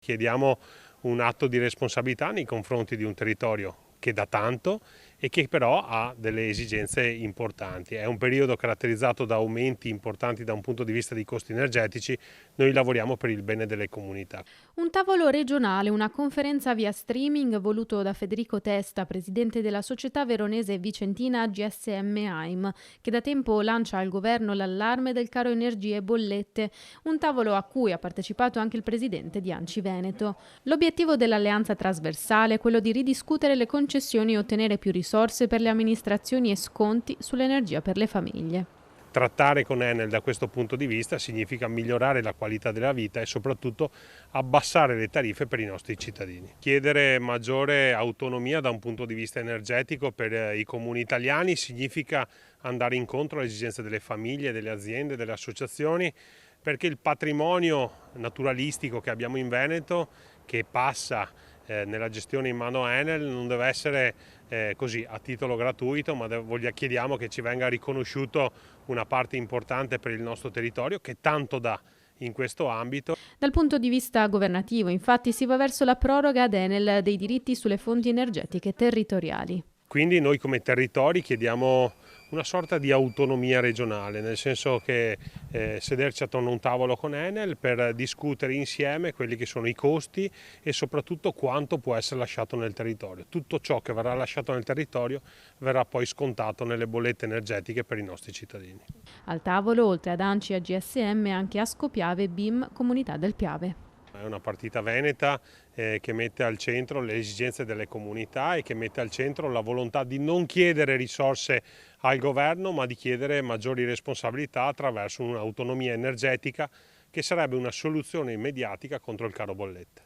chiediamo un atto di responsabilità nei confronti di un territorio che dà tanto e che però ha delle esigenze importanti. È un periodo caratterizzato da aumenti importanti da un punto di vista dei costi energetici, noi lavoriamo per il bene delle comunità. Un tavolo regionale, una conferenza via streaming voluto da Federico Testa, presidente della società veronese vicentina GSM AIM, che da tempo lancia al governo l'allarme del caro energie e bollette, un tavolo a cui ha partecipato anche il presidente di ANCI Veneto. L'obiettivo dell'alleanza trasversale è quello di ridiscutere le concessioni e ottenere più risorse per le amministrazioni e sconti sull'energia per le famiglie. Trattare con Enel da questo punto di vista significa migliorare la qualità della vita e soprattutto abbassare le tariffe per i nostri cittadini. Chiedere maggiore autonomia da un punto di vista energetico per i comuni italiani significa andare incontro alle esigenze delle famiglie, delle aziende, delle associazioni, perché il patrimonio naturalistico che abbiamo in Veneto, che passa nella gestione in mano a Enel, non deve essere così a titolo gratuito, ma chiediamo che ci venga riconosciuto una parte importante per il nostro territorio che tanto dà in questo ambito. Dal punto di vista governativo, infatti, si va verso la proroga ad Enel dei diritti sulle fonti energetiche territoriali. Quindi noi come territori chiediamo una sorta di autonomia regionale, nel senso che sederci attorno a un tavolo con Enel per discutere insieme quelli che sono i costi e soprattutto quanto può essere lasciato nel territorio. Tutto ciò che verrà lasciato nel territorio verrà poi scontato nelle bollette energetiche per i nostri cittadini. Al tavolo, oltre ad ANCI e GSM, anche Ascopiave, BIM, Comunità del Piave. È una partita veneta che mette al centro le esigenze delle comunità e che mette al centro la volontà di non chiedere risorse al governo, ma di chiedere maggiori responsabilità attraverso un'autonomia energetica che sarebbe una soluzione immediatica contro il caro bollette.